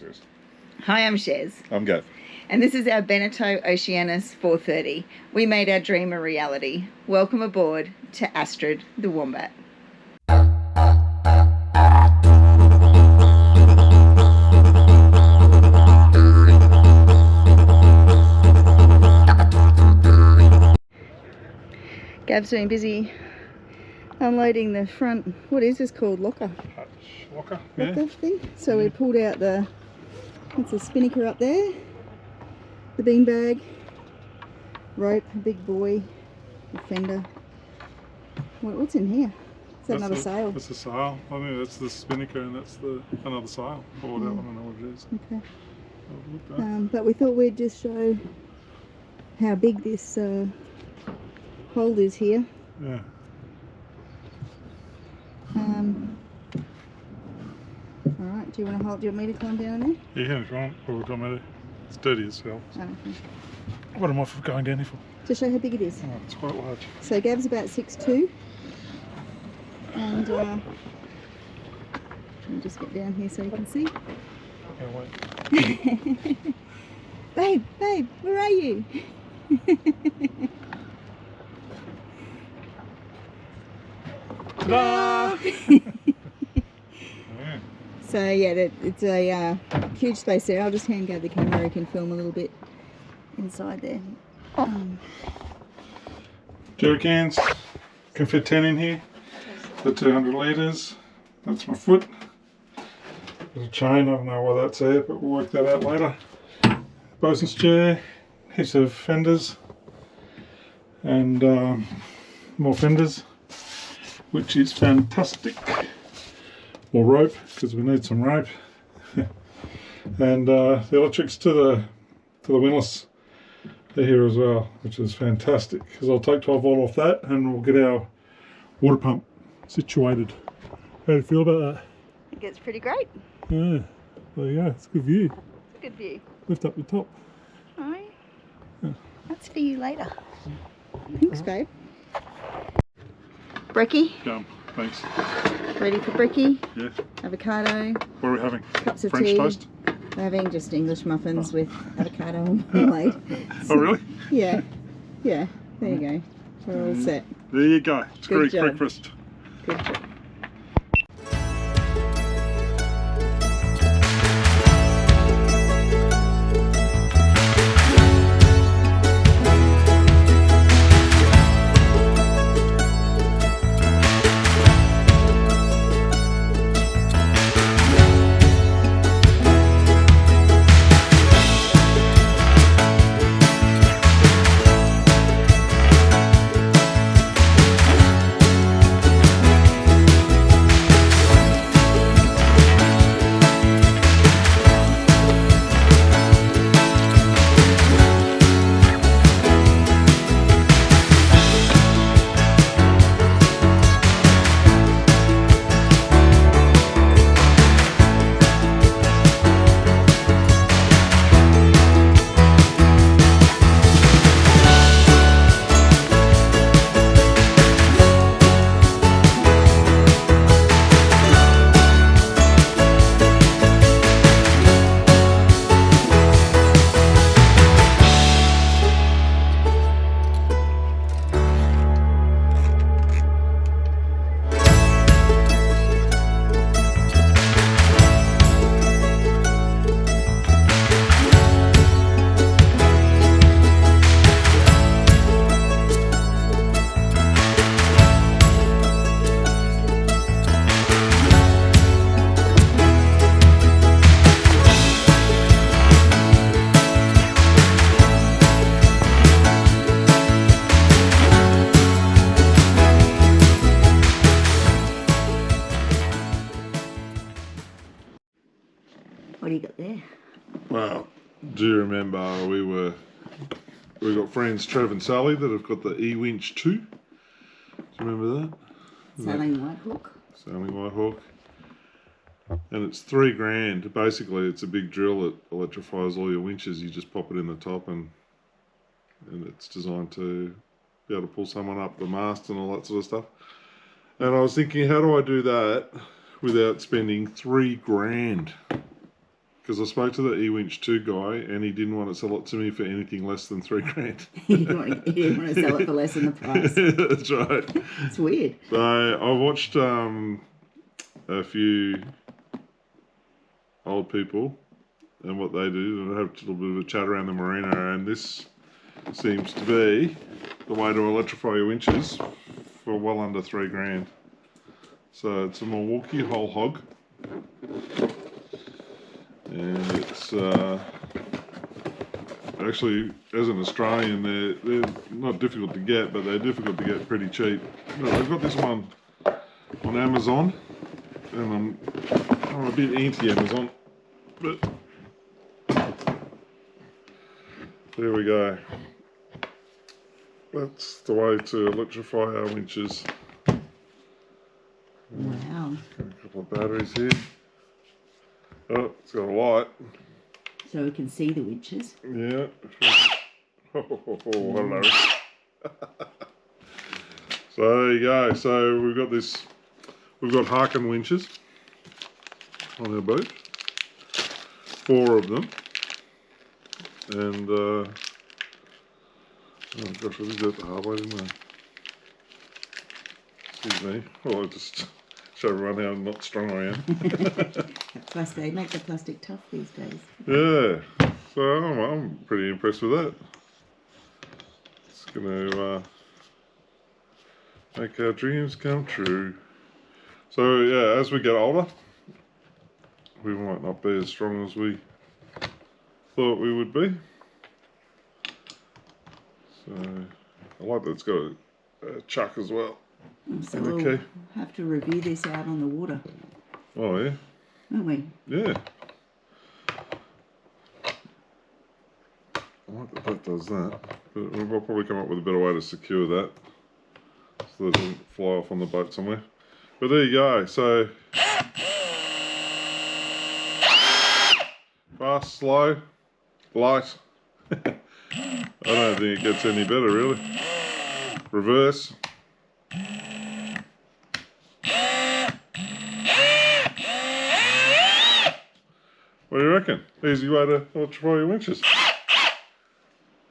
Shezz. Hi, I'm Shezz. I'm Gav. And this is our Beneteau Oceanis 430. We made our dream a reality. Welcome aboard to Astrid the Wombat. Gav's been busy unloading the front, what is this called, locker? Locker, Locker thing. So we pulled out the, it's a spinnaker up there, the beanbag, rope, a big buoy, a fender. What's in here? Is that another sail? That's a sail. I mean, that's the spinnaker and that's another sail. Or whatever, I don't know what it is. Okay. But we thought we'd just show how big this hold is here. Yeah. Alright, do you want to hold? Do you want me to climb down there? Yeah, if you want. Or do you want me to? It's dirty as hell. So. Oh, okay. What am I going down here for? To show how big it is. Oh, it's quite large. So Gav's about 6'2", and let me just get down here so you can see. Wait. Babe, where are you? Ta-da! Yeah. So yeah, it's a huge space there. I'll just hand Gav the camera. You can film a little bit inside there. Jerry cans. Can fit 10 in here. The 200 litres. That's my foot. There's a chain. I don't know why that's there, but we'll work that out later. Bosun's chair. Heaps of fenders. And more fenders, which is fantastic. More rope, because we need some rope. And the electrics to the windlass are here as well, which is fantastic, because I'll take 12 volt off that and we'll get our water pump situated. How do you feel about that? I think it's pretty great. Yeah, there you go, it's a good view. It's a good view. Lift up the top. Oh, Yeah. That's for you later. Thanks, babe. Brekky, Yum, thanks. ready for brekky, Yeah. avocado, What are we having? cups of French tea. toast? We're having just English muffins with avocado and marmalade. Oh really? Yeah, there you go. We're all set. There you go. It's Good Greek job. breakfast. Good job. What do you got there? Well, do you remember we got friends Trev and Sally that have got the E-Winch 2? Do you remember that? Sailing Whitehawk. Sailing Whitehawk. And it's $3,000. Basically, it's a big drill that electrifies all your winches. You just pop it in the top, and it's designed to be able to pull someone up the mast and all that sort of stuff. And I was thinking, how do I do that without spending $3,000? because I spoke to the eWinch 2 guy and he didn't want to sell it to me for anything less than $3,000. He didn't want to sell it for less than the price. That's right. It's weird. So I watched a few old people and what they do, and I have a little bit of a chat around the marina, and this seems to be the way to electrify your winches for well under $3,000. So it's a Milwaukee whole hog, and it's actually, as an Australian, they're not difficult to get, but they're difficult to get pretty cheap. But I've got this one on Amazon, and I'm a bit anti-Amazon, but there we go. That's the way to electrify our winches. Wow. Got a couple of batteries here. Oh, it's got a light. So we can see the winches. Yeah. Oh, hello. So there you go. So we've got this. We've got Harken winches on our boat. 4 of them. And oh gosh, I did that the hard way, didn't I? Excuse me. Well, I just show everyone how not strong I am. They make the plastic tough these days. Yeah. So I'm pretty impressed with that. It's going to make our dreams come true. So yeah, as we get older, we might not be as strong as we thought we would be. So I like that it's got a chuck as well. So we'll have to review this out on the water. Oh yeah. Won't we? Yeah. I like that does that. But we'll probably come up with a better way to secure that, so that it doesn't fly off on the boat somewhere. But there you go. So fast, slow, light. I don't think it gets any better, really. Reverse. What do you reckon? Easy way to electrify your winches.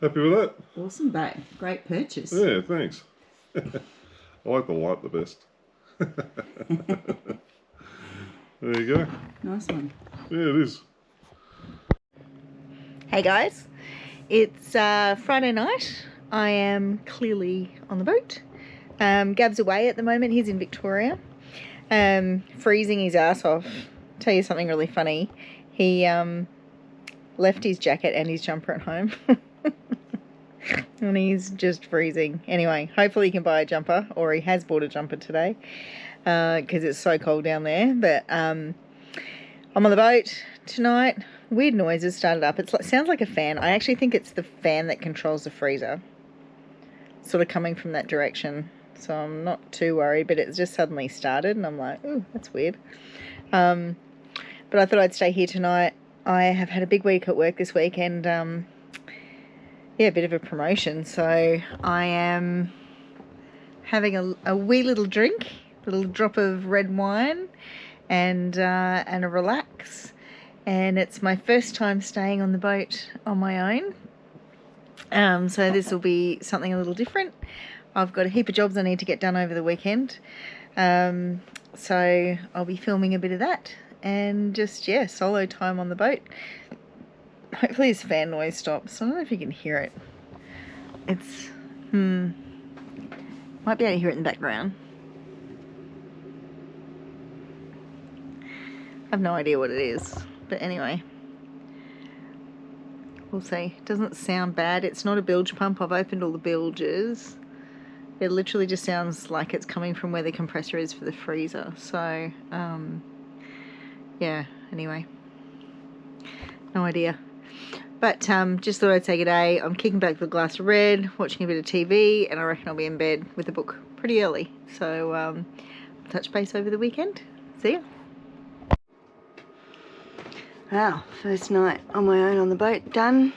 Happy with that? Awesome, babe. Great purchase. Yeah, thanks. I like the light the best. There you go. Nice one. Yeah, it is. Hey guys, it's Friday night. I am clearly on the boat. Gav's away at the moment. He's in Victoria, freezing his ass off. Tell you something really funny. He left his jacket and his jumper at home. And he's just freezing. Anyway, hopefully he can buy a jumper, or he has bought a jumper today, because it's so cold down there. But I'm on the boat tonight. Weird noises started up. It sounds like a fan. I actually think it's the fan that controls the freezer, sort of coming from that direction. So I'm not too worried, but it just suddenly started and I'm like, ooh, that's weird. But I thought I'd stay here tonight. I have had a big week at work this week, and yeah, a bit of a promotion. So I am having a wee little drink, a little drop of red wine, and a relax. And it's my first time staying on the boat on my own. So this will be something a little different. I've got a heap of jobs I need to get done over the weekend. So I'll be filming a bit of that. And just, yeah, solo time on the boat. Hopefully this fan noise stops. I don't know if you can hear it. It's, might be able to hear it in the background. I have no idea what it is. But anyway, we'll see. It doesn't sound bad. It's not a bilge pump. I've opened all the bilges. It literally just sounds like it's coming from where the compressor is for the freezer. So, yeah, anyway. No idea. But just thought I'd say good day. I'm kicking back with a glass of red, watching a bit of TV, and I reckon I'll be in bed with a book pretty early. So, I'll touch base over the weekend. See ya. Wow, first night on my own on the boat done.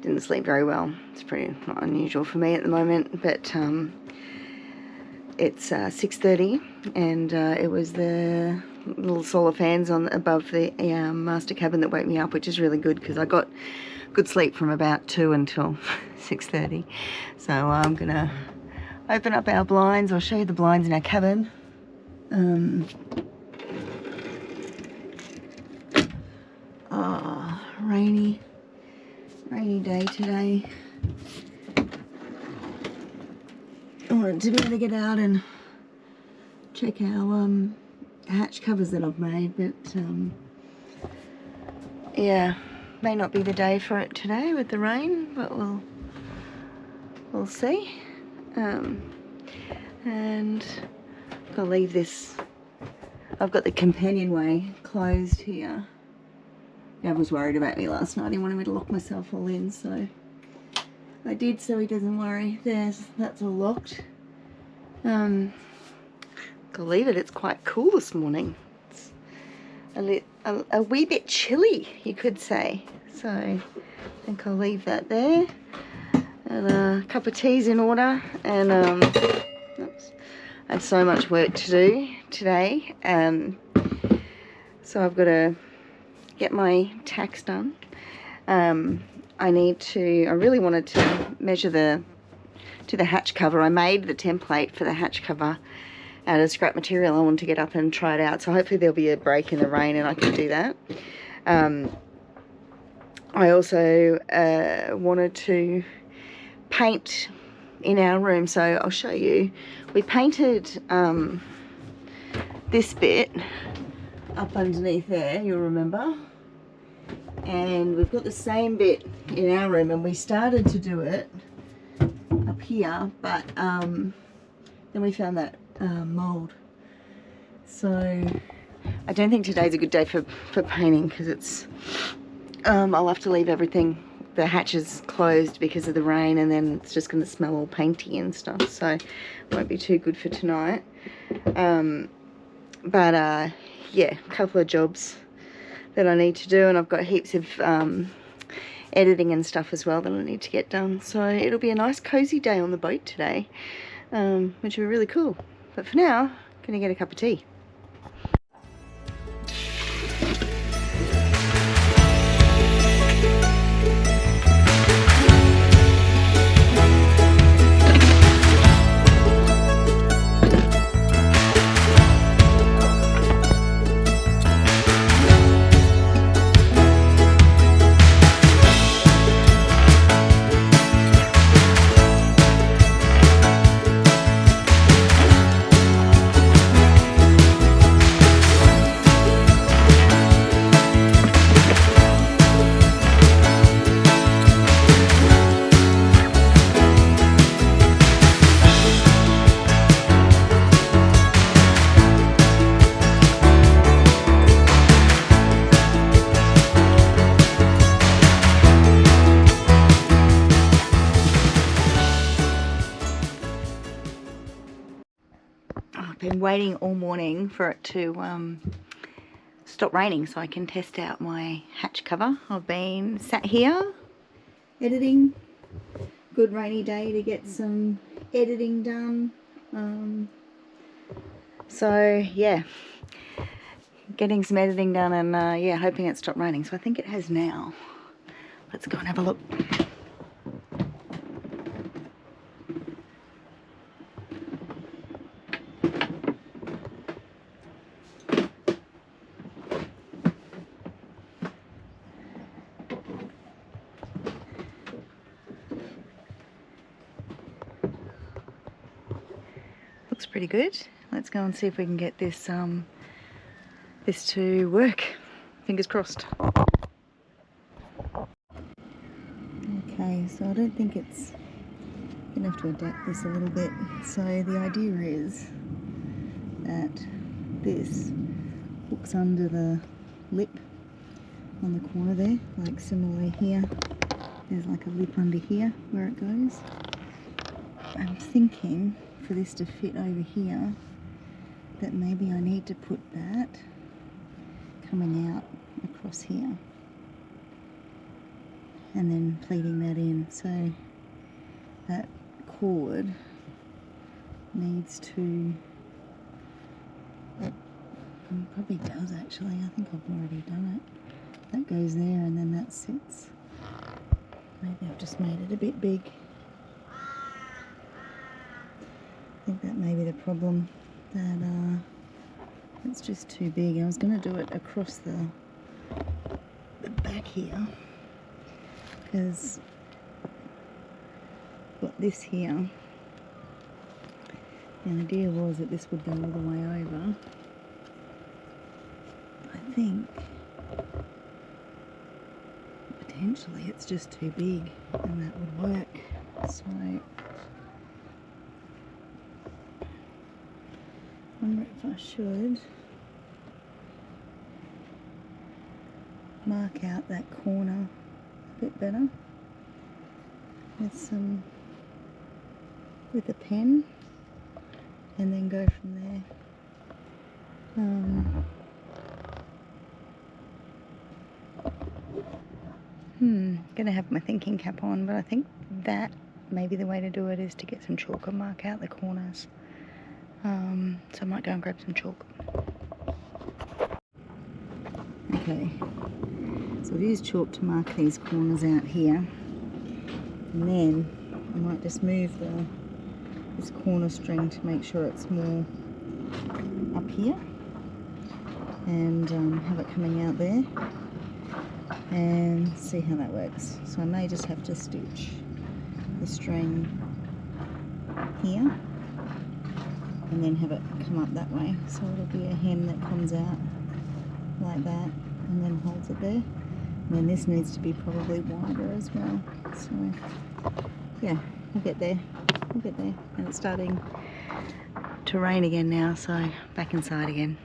Didn't sleep very well. It's pretty not unusual for me at the moment, but it's 6:30, and it was the little solar fans on above the master cabin that wake me up, which is really good because I got good sleep from about 2 until 6:30. So I'm gonna open up our blinds. I'll show you the blinds in our cabin. Rainy day today. I wanted to be able to get out and check our hatch covers that I've made, but yeah, may not be the day for it today with the rain, but we'll see. And I'll leave this. I've got the companionway closed here. Gav was worried about me last night. He wanted me to lock myself all in, so I did, so he doesn't worry. That's all locked. Believe it, it's quite cool this morning. It's a wee bit chilly, you could say. So I think I'll leave that there. And a cup of tea's in order. And oops, I have so much work to do today. So I've got to get my tacks done. I really wanted to measure to the hatch cover. I made the template for the hatch cover out of scrap material. I wanted to get up and try it out, so hopefully there'll be a break in the rain and I can do that. I also wanted to paint in our room, so I'll show you. We painted this bit up underneath there, you'll remember, and we've got the same bit in our room, and we started to do it up here, but then we found that mold. So I don't think today's a good day for painting, because it's I'll have to leave everything, the hatches closed because of the rain, and then it's just going to smell all painty and stuff, so it won't be too good for tonight. But yeah, a couple of jobs that I need to do, and I've got heaps of editing and stuff as well that I need to get done, so it'll be a nice cozy day on the boat today, which will be really cool. But for now, I'm gonna get a cup of tea. Been waiting all morning for it to stop raining so I can test out my hatch cover. I've been sat here editing. Good rainy day to get some editing done. So yeah, getting some editing done, and yeah, hoping it stopped raining. So I think it has now. Let's go and have a look. Looks pretty good. Let's go and see if we can get this this to work. Fingers crossed. Okay, so I don't think it's gonna have to adapt this a little bit. So the idea is that this hooks under the lip on the corner there, like similarly here. There's like a lip under here where it goes. I'm thinking for this to fit over here that maybe I need to put that coming out across here and then pleating that in, so that cord needs to Probably does actually. I think I've already done it. That goes there and then that sits. Maybe I've just made it a bit big. I think that may be the problem, that it's just too big. I was going to do it across the back here, because I've got this here. The idea was that this would go all the way over. I think potentially it's just too big and that would work. So I wonder if I should mark out that corner a bit better with a pen and then go from there. Gonna have my thinking cap on, but I think that maybe the way to do it is to get some chalk and mark out the corners. So I might go and grab some chalk. Okay, so I've used chalk to mark these corners out here, and then I might just move this corner string to make sure it's more up here, and have it coming out there, and see how that works. So I may just have to stitch the string here and then have it come up that way, so it'll be a hem that comes out like that and then holds it there. And then this needs to be probably wider as well. So yeah, we'll get there. And it's starting to rain again now, so back inside again.